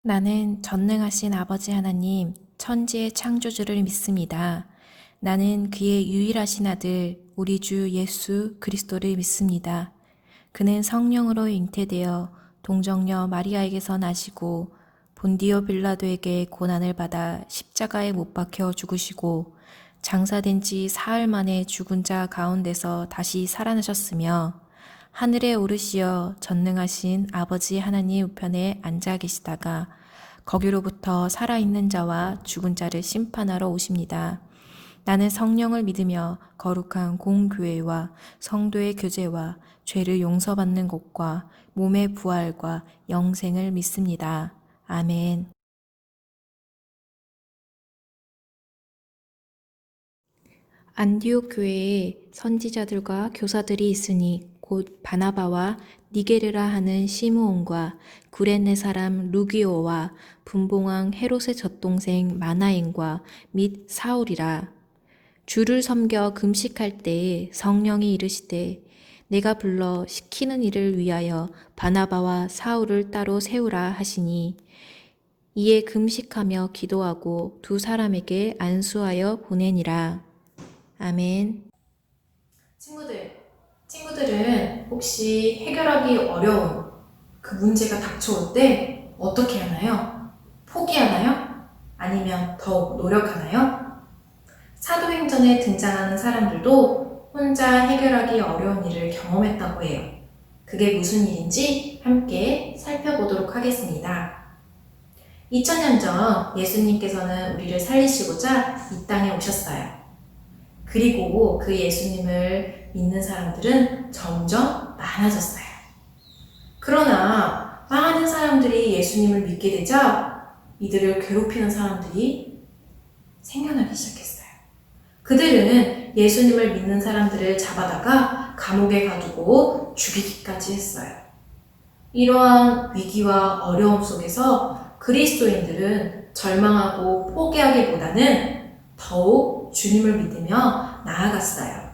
나는 전능하신 아버지 하나님, 천지의 창조주를 믿습니다. 나는 그의 유일하신 아들, 우리 주 예수 그리스도를 믿습니다. 그는 성령으로 잉태되어 동정녀 마리아에게서 나시고 본디오 빌라도에게 고난을 받아 십자가에 못 박혀 죽으시고 장사된 지 사흘 만에 죽은 자 가운데서 다시 살아나셨으며 하늘에 오르시어 전능하신 아버지 하나님 우편에 앉아 계시다가 거기로부터 살아있는 자와 죽은 자를 심판하러 오십니다. 나는 성령을 믿으며 거룩한 공교회와 성도의 교제와 죄를 용서받는 것과 몸의 부활과 영생을 믿습니다. 아멘. 안디옥 교회에 선지자들과 교사들이 있으니 곧 바나바와 니게르라 하는 시므온과 구레네 사람 루기오와 분봉왕 헤롯의 젖동생 마나엔과 및 사울이라. 주를 섬겨 금식할 때에 성령이 이르시되 내가 불러 시키는 일을 위하여 바나바와 사울을 따로 세우라 하시니 이에 금식하며 기도하고 두 사람에게 안수하여 보내니라. 아멘. 친구들은 혹시 해결하기 어려운 그 문제가 닥쳐올 때 어떻게 하나요? 포기하나요? 아니면 더욱 노력하나요? 사도행전에 등장하는 사람들도 혼자 해결하기 어려운 일을 경험했다고 해요. 그게 무슨 일인지 함께 살펴보도록 하겠습니다. 2000년 전 예수님께서는 우리를 살리시고자 이 땅에 오셨어요. 그리고 그 예수님을 믿는 사람들은 점점 많아졌어요. 그러나 많은 사람들이 예수님을 믿게 되자 이들을 괴롭히는 사람들이 생겨나기 시작했어요. 그들은 예수님을 믿는 사람들을 잡아다가 감옥에 가두고 죽이기까지 했어요. 이러한 위기와 어려움 속에서 그리스도인들은 절망하고 포기하기보다는 더욱 주님을 믿으며 나아갔어요.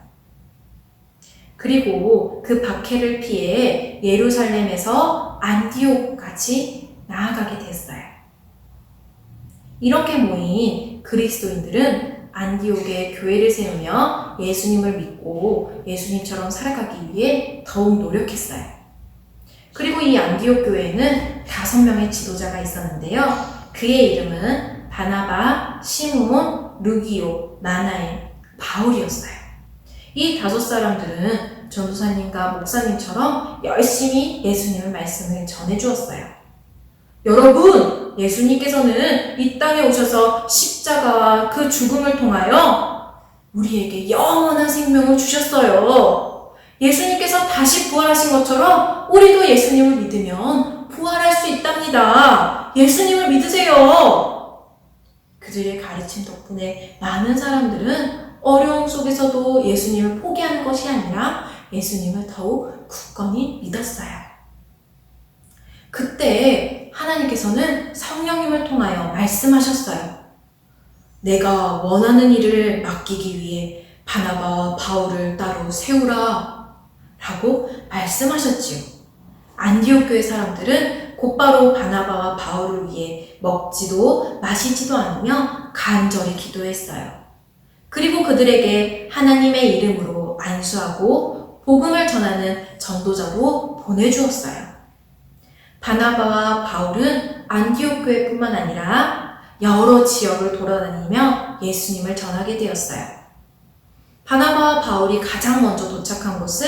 그리고 그 박해를 피해 예루살렘에서 안디옥까지 나아가게 됐어요. 이렇게 모인 그리스도인들은 안디옥에 교회를 세우며 예수님을 믿고 예수님처럼 살아가기 위해 더욱 노력했어요. 그리고 이 안디옥 교회에는 5명의 지도자가 있었는데요. 그의 이름은 바나바, 시므온, 루기오, 마나엔, 바울이었어요. 이 5사람들은 전도사님과 목사님처럼 열심히 예수님의 말씀을 전해주었어요. 여러분, 예수님께서는 이 땅에 오셔서 십자가와 그 죽음을 통하여 우리에게 영원한 생명을 주셨어요. 예수님께서 다시 부활하신 것처럼 우리도 예수님을 믿으면 부활할 수 있답니다. 예수님을 믿으세요. 그들의 가르침 덕분에 많은 사람들은 어려움 속에서도 예수님을 포기하는 것이 아니라 예수님을 더욱 굳건히 믿었어요. 그때 하나님께서는 성령님을 통하여 말씀하셨어요. 내가 원하는 일을 맡기기 위해 바나바와 바울을 따로 세우라 라고 말씀하셨지요. 안디옥 교회 사람들은 곧바로 바나바와 바울을 위해 먹지도 마시지도 않으며 간절히 기도했어요. 그리고 그들에게 하나님의 이름으로 안수하고 복음을 전하는 전도자로 보내주었어요. 바나바와 바울은 안디옥 교회뿐만 아니라 여러 지역을 돌아다니며 예수님을 전하게 되었어요. 바나바와 바울이 가장 먼저 도착한 곳은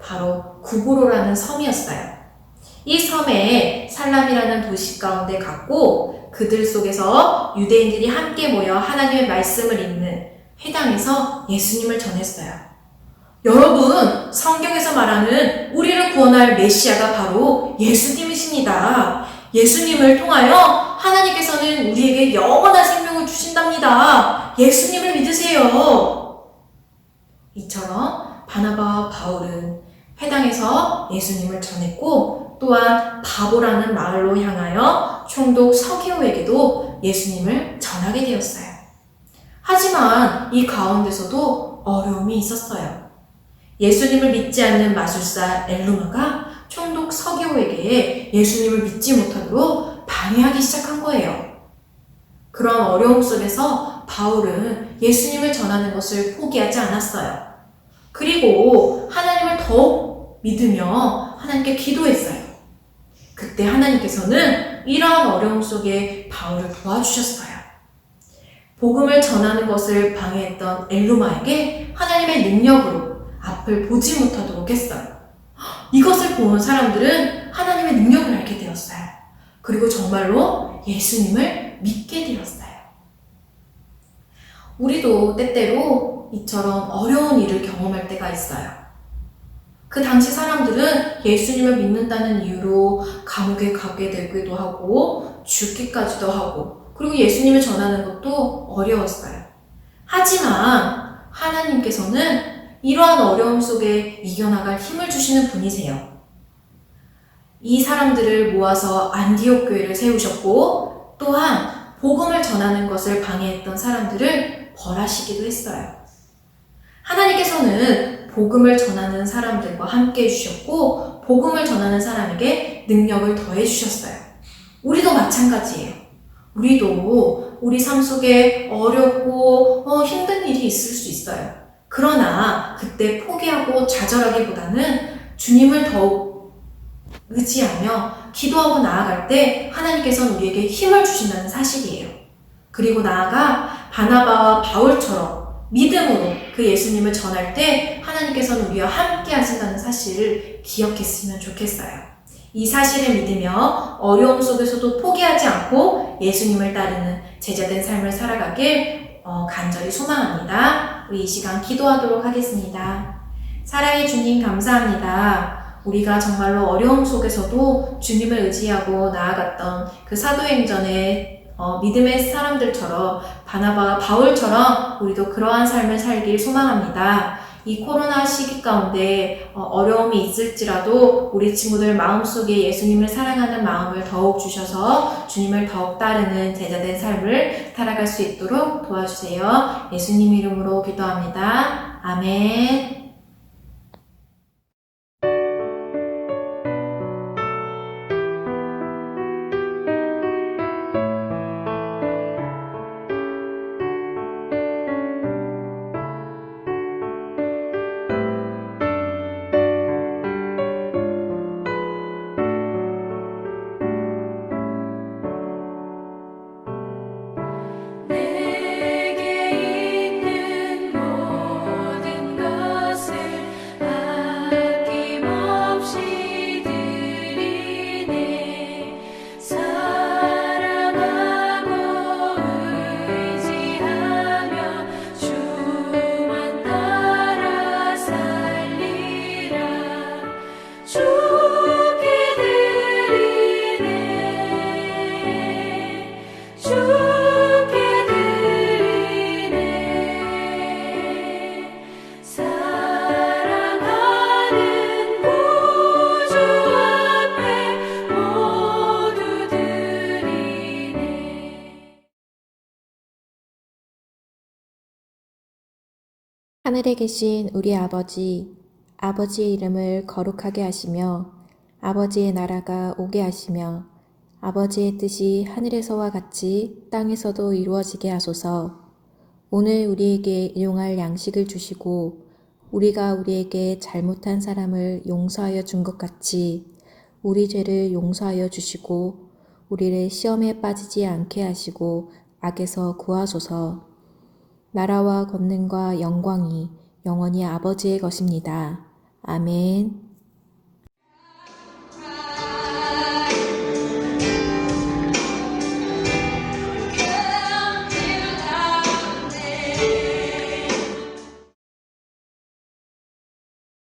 바로 구브로라는 섬이었어요. 이 섬에 살람이라는 도시 가운데 갔고 그들 속에서 유대인들이 함께 모여 하나님의 말씀을 읽는 회당에서 예수님을 전했어요. 여러분, 성경에서 말하는 우리를 구원할 메시아가 바로 예수님이십니다. 예수님을 통하여 하나님께서는 우리에게 영원한 생명을 주신답니다. 예수님을 믿으세요. 이처럼 바나바와 바울은 회당에서 예수님을 전했고 또한 바보라는 마을로 향하여 총독 서게오에게도 예수님을 전하게 되었어요. 하지만 이 가운데서도 어려움이 있었어요. 예수님을 믿지 않는 마술사 엘루마가 총독 서게오에게 예수님을 믿지 못하도록 방해하기 시작한 거예요. 그런 어려움 속에서 바울은 예수님을 전하는 것을 포기하지 않았어요. 그리고 하나님을 더욱 믿으며 하나님께 기도했어요. 그때 하나님께서는 이러한 어려움 속에 바울을 도와주셨어요. 복음을 전하는 것을 방해했던 엘루마에게 하나님의 능력으로 앞을 보지 못하도록 했어요. 이것을 본 사람들은 하나님의 능력을 알게 되었어요. 그리고 정말로 예수님을 믿게 되었어요. 우리도 때때로 이처럼 어려운 일을 경험할 때가 있어요. 그 당시 사람들은 예수님을 믿는다는 이유로 감옥에 가게 되기도 하고 죽기까지도 하고 그리고 예수님을 전하는 것도 어려웠어요. 하지만 하나님께서는 이러한 어려움 속에 이겨나갈 힘을 주시는 분이세요. 이 사람들을 모아서 안디옥 교회를 세우셨고 또한 복음을 전하는 것을 방해했던 사람들을 벌하시기도 했어요. 하나님께서는 복음을 전하는 사람들과 함께 해주셨고 복음을 전하는 사람에게 능력을 더해 주셨어요. 우리도 마찬가지예요. 우리도 우리 삶 속에 어렵고 힘든 일이 있을 수 있어요. 그러나 그때 포기하고 좌절하기보다는 주님을 더욱 의지하며 기도하고 나아갈 때 하나님께서는 우리에게 힘을 주신다는 사실이에요. 그리고 나아가 바나바와 바울처럼 믿음으로 그 예수님을 전할 때 하나님께서는 우리와 함께 하신다는 사실을 기억했으면 좋겠어요. 이 사실을 믿으며 어려움 속에서도 포기하지 않고 예수님을 따르는 제자된 삶을 살아가길 간절히 소망합니다. 우리 이 시간 기도하도록 하겠습니다. 사랑의 주님 감사합니다. 우리가 정말로 어려움 속에서도 주님을 의지하고 나아갔던 그 사도행전의 믿음의 사람들처럼 바나바와 바울처럼 우리도 그러한 삶을 살길 소망합니다. 이 코로나 시기 가운데 어려움이 있을지라도 우리 친구들 마음속에 예수님을 사랑하는 마음을 더욱 주셔서 주님을 더욱 따르는 제자된 삶을 살아갈 수 있도록 도와주세요. 예수님 이름으로 기도합니다. 아멘. 하늘에 계신 우리 아버지, 아버지의 이름을 거룩하게 하시며 아버지의 나라가 오게 하시며 아버지의 뜻이 하늘에서와 같이 땅에서도 이루어지게 하소서. 오늘 우리에게 일용할 양식을 주시고 우리가 우리에게 잘못한 사람을 용서하여 준 것 같이 우리 죄를 용서하여 주시고 우리를 시험에 빠지지 않게 하시고 악에서 구하소서. 나라와 권능과 영광이 영원히 아버지의 것입니다. 아멘.